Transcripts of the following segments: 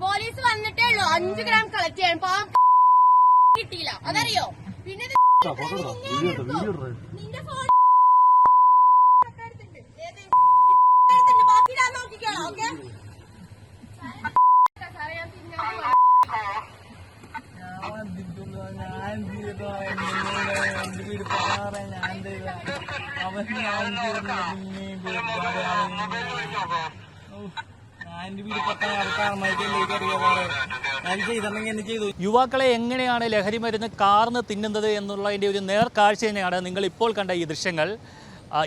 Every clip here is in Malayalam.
പോലീസ് വന്നിട്ടേ ഉള്ളൂ 5 ഗ്രാം കളക്ട് ചെയ്യാൻ കിട്ടിയില്ല അതറിയോ. പിന്നെ നിന്റെ ഫോൺ ബാക്കി ഞാൻ നോക്കിക്കോളാം. ഓക്കെ യുവാക്കളെ എങ്ങനെയാണ് ലഹരി മരുന്ന് കാർന്ന് തിന്നുന്നത് എന്നുള്ളതിൻ്റെ ഒരു നേർക്കാഴ്ച തന്നെയാണ് നിങ്ങൾ ഇപ്പോൾ കണ്ട ഈ ദൃശ്യങ്ങൾ.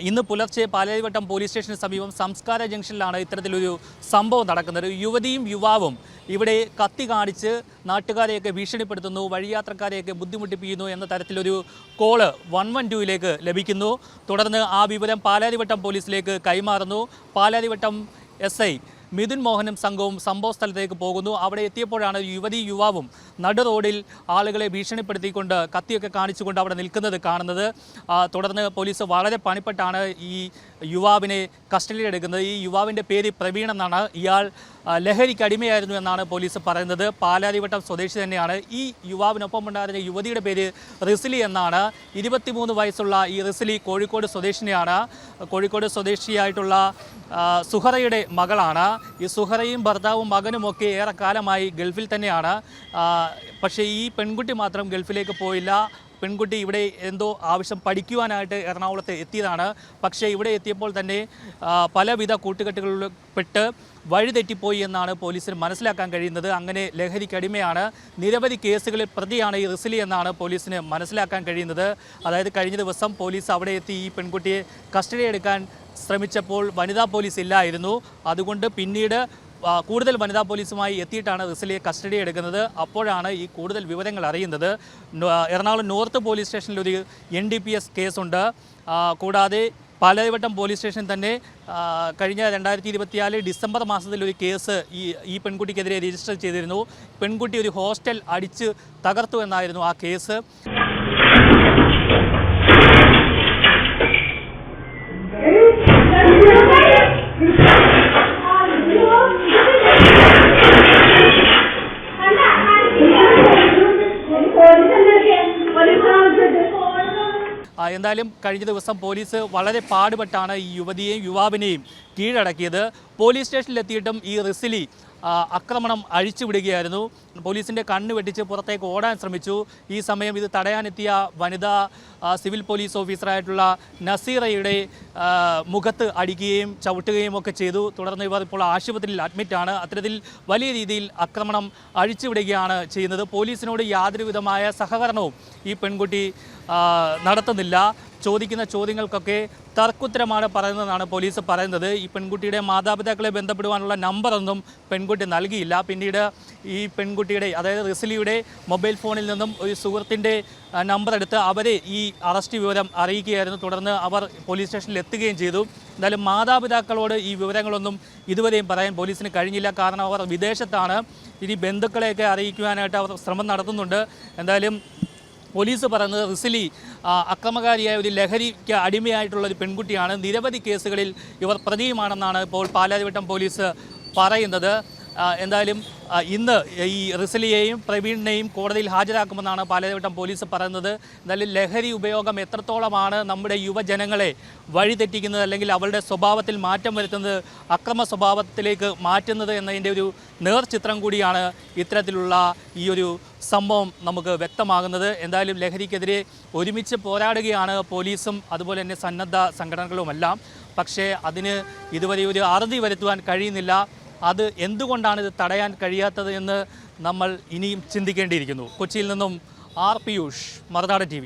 ഇന്ന് പുലർച്ചെ പാലാരിവട്ടം പോലീസ് സ്റ്റേഷന് സമീപം സംസ്കാര ജംഗ്ഷനിലാണ് ഇത്തരത്തിലൊരു സംഭവം നടക്കുന്നത്. യുവതിയും യുവാവും ഇവിടെ കത്തി കാണിച്ച് നാട്ടുകാരെയൊക്കെ ഭീഷണിപ്പെടുത്തുന്നു, വഴിയാത്രക്കാരെയൊക്കെ ബുദ്ധിമുട്ടിപ്പിക്കുന്നു എന്ന തരത്തിലൊരു കോള് 112ലേക്ക് ലഭിക്കുന്നു. തുടർന്ന് ആ വിവരം പാലാരിവട്ടം പോലീസിലേക്ക് കൈമാറുന്നു. പാലാരിവട്ടം SI മിഥുൻ മോഹനും സംഘവും സംഭവ സ്ഥലത്തേക്ക് പോകുന്നു. അവിടെ എത്തിയപ്പോഴാണ് യുവതി യുവാവും നടു റോഡിൽ ആളുകളെ ഭീഷണിപ്പെടുത്തിക്കൊണ്ട് കത്തിയൊക്കെ കാണിച്ചുകൊണ്ട് അവിടെ നിൽക്കുന്നത് കാണുന്നത്. തുടർന്ന് പോലീസ് വളരെ പണിപ്പെട്ടാണ് ഈ യുവാവിനെ കസ്റ്റഡിയിലെടുക്കുന്നത്. ഈ യുവാവിൻ്റെ പേര് പ്രവീൺ എന്നാണ്. ഇയാൾ ലഹരിക്ക് അടിമയായിരുന്നു എന്നാണ് പോലീസ് പറയുന്നത്. പാലാരിവട്ടം സ്വദേശി തന്നെയാണ്. ഈ യുവാവിനൊപ്പം ഉണ്ടായിരുന്ന യുവതിയുടെ പേര് റിസ്ലി എന്നാണ്. 23 വയസ്സുള്ള ഈ റിസ്ലി കോഴിക്കോട് സ്വദേശിനിയാണ്. കോഴിക്കോട് സ്വദേശിയായിട്ടുള്ള സുഹറയുടെ മകളാണ്. ഈ സുഹറയും ഭർത്താവും മകനുമൊക്കെ ഏറെക്കാലമായി ഗൾഫിൽ തന്നെയാണ്. പക്ഷേ ഈ പെൺകുട്ടി മാത്രം ഗൾഫിലേക്ക് പോയില്ല. പെൺകുട്ടി ഇവിടെ എന്തോ ആവശ്യം പഠിക്കുവാനായിട്ട് എറണാകുളത്ത് എത്തിയതാണ്. പക്ഷേ ഇവിടെ എത്തിയപ്പോൾ തന്നെ പലവിധ കൂട്ടുകെട്ടുകളിൽ പെട്ട് വഴിതെറ്റിപ്പോയി എന്നാണ് പോലീസിന് മനസ്സിലാക്കാൻ കഴിയുന്നത്. അങ്ങനെ ലഹരിക്കടിമയാണ്. നിരവധി കേസുകളിൽ പ്രതിയാണ് ഈ റിസ്ലി എന്നാണ് പോലീസിന് മനസ്സിലാക്കാൻ കഴിയുന്നത്. അതായത് കഴിഞ്ഞ ദിവസം പോലീസ് അവിടെ എത്തി ഈ പെൺകുട്ടിയെ കസ്റ്റഡി എടുക്കാൻ ശ്രമിച്ചപ്പോൾ വനിതാ പോലീസ് ഇല്ലായിരുന്നു. അതുകൊണ്ട് പിന്നീട് കൂടുതൽ വനിതാ പോലീസുമായി എത്തിയിട്ടാണ് റിസ്ലിയെ കസ്റ്റഡി എടുക്കുന്നത്. അപ്പോഴാണ് ഈ കൂടുതൽ വിവരങ്ങൾ അറിയുന്നത്. എറണാകുളം നോർത്ത് പോലീസ് സ്റ്റേഷനിൽ ഒരു NDPS കേസുണ്ട്. കൂടാതെ പാലാരിവട്ടം പോലീസ് സ്റ്റേഷൻ തന്നെ കഴിഞ്ഞ 2024 ഡിസംബർ മാസത്തിൽ ഒരു കേസ് ഈ പെൺകുട്ടിക്കെതിരെ രജിസ്റ്റർ ചെയ്തിരുന്നു. പെൺകുട്ടി ഒരു ഹോസ്റ്റൽ അടിച്ച് തകർത്തു എന്നായിരുന്നു ആ കേസ്. എന്തായാലും കഴിഞ്ഞ ദിവസം പോലീസ് വളരെ പാടുപെട്ടാണ് ഈ യുവതിയെയും യുവാവിനെയും കീഴടക്കിയത്. പോലീസ് സ്റ്റേഷനിലെത്തിയിട്ടും ഈ റിസ്ലി ആക്രമണം അഴിച്ചുവിടുകയായിരുന്നു. പോലീസിൻ്റെ കണ്ണ് വെട്ടിച്ച് പുറത്തേക്ക് ഓടാൻ ശ്രമിച്ചു. ഈ സമയം ഇത് തടയാനെത്തിയ വനിതാ സിവിൽ പോലീസ് ഓഫീസറായിട്ടുള്ള നസീറയുടെ മുഖത്ത് അടിക്കുകയും ചവിട്ടുകയും ഒക്കെ ചെയ്തു. തുടർന്ന് ഇവർ ഇപ്പോൾ ആശുപത്രിയിൽ അഡ്മിറ്റാണ്. അത്തരത്തിൽ വലിയ രീതിയിൽ ആക്രമണം അഴിച്ചുവിടുകയാണ് ചെയ്യുന്നത്. പോലീസിനോട് യാതൊരു വിധമായ സഹകരണവും ഈ പെൺകുട്ടി നടത്തുന്നില്ല. ചോദിക്കുന്ന ചോദ്യങ്ങൾക്കൊക്കെ തർക്കുത്തരമാണ് പറയുന്നതെന്നാണ് പോലീസ് പറയുന്നത്. ഈ പെൺകുട്ടിയുടെ മാതാപിതാക്കളെ ബന്ധപ്പെടുവാനുള്ള നമ്പറൊന്നും പെൺകുട്ടി നൽകിയില്ല. പിന്നീട് ഈ പെൺകുട്ടിയുടെ അതായത് റിസ്ലിയുടെ മൊബൈൽ ഫോണിൽ നിന്നും ഒരു സുഹൃത്തിൻ്റെ നമ്പർ എടുത്ത് അവരെ ഈ അറസ്റ്റ് വിവരം അറിയിക്കുകയായിരുന്നു. തുടർന്ന് അവർ പോലീസ് സ്റ്റേഷനിൽ എത്തുകയും ചെയ്തു. എന്തായാലും മാതാപിതാക്കളോട് ഈ വിവരങ്ങളൊന്നും ഇതുവരെയും പറയാൻ പോലീസിന് കഴിഞ്ഞില്ല. കാരണം അവർ വിദേശത്താണ്. ഇനി ബന്ധുക്കളെയൊക്കെ അറിയിക്കുവാനായിട്ട് അവർ ശ്രമം നടത്തുന്നുണ്ട്. എന്തായാലും പോലീസ് പറയുന്നത് റിസ്ലി അക്രമകാരിയായ ഒരു ലഹരിക്ക് അടിമയായിട്ടുള്ളൊരു പെൺകുട്ടിയാണ്. നിരവധി കേസുകളിൽ ഇവർ പ്രതിയുമാണെന്നാണ് ഇപ്പോൾ പാലാരിവട്ടം പോലീസ് പറയുന്നത്. എന്തായാലും ഇന്ന് ഈ റിസ്ലിയെയും പ്രവീണിനെയും കോടതിയിൽ ഹാജരാക്കുമെന്നാണ് പാലാരിവട്ടം പോലീസ് പറയുന്നത്. എന്തായാലും ലഹരി ഉപയോഗം എത്രത്തോളമാണ് നമ്മുടെ യുവജനങ്ങളെ വഴിതെറ്റിക്കുന്നത്, അല്ലെങ്കിൽ അവരുടെ സ്വഭാവത്തിൽ മാറ്റം വരുത്തുന്നത്, അക്രമ സ്വഭാവത്തിലേക്ക് മാറ്റുന്നത് എന്നതിൻ്റെ ഒരു നേർചിത്രം കൂടിയാണ് ഇത്തരത്തിലുള്ള ഈ ഒരു സംഭവം നമുക്ക് വ്യക്തമാകുന്നത്. എന്തായാലും ലഹരിക്കെതിരെ ഒരുമിച്ച് പോരാടുകയാണ് പോലീസും അതുപോലെ തന്നെ സന്നദ്ധ സംഘടനകളുമെല്ലാം. പക്ഷേ അതിന് ഇതുവരെ ഒരു അറുതി വരുത്തുവാൻ കഴിയുന്നില്ല. അത് എന്തുകൊണ്ടാണ് ഇത് തടയാൻ കഴിയാത്തത് എന്ന് നമ്മൾ ഇനിയും ചിന്തിക്കേണ്ടിയിരിക്കുന്നു. കൊച്ചിയിൽ നിന്നും R. പിയൂഷ്, മറുനാടൻ TV.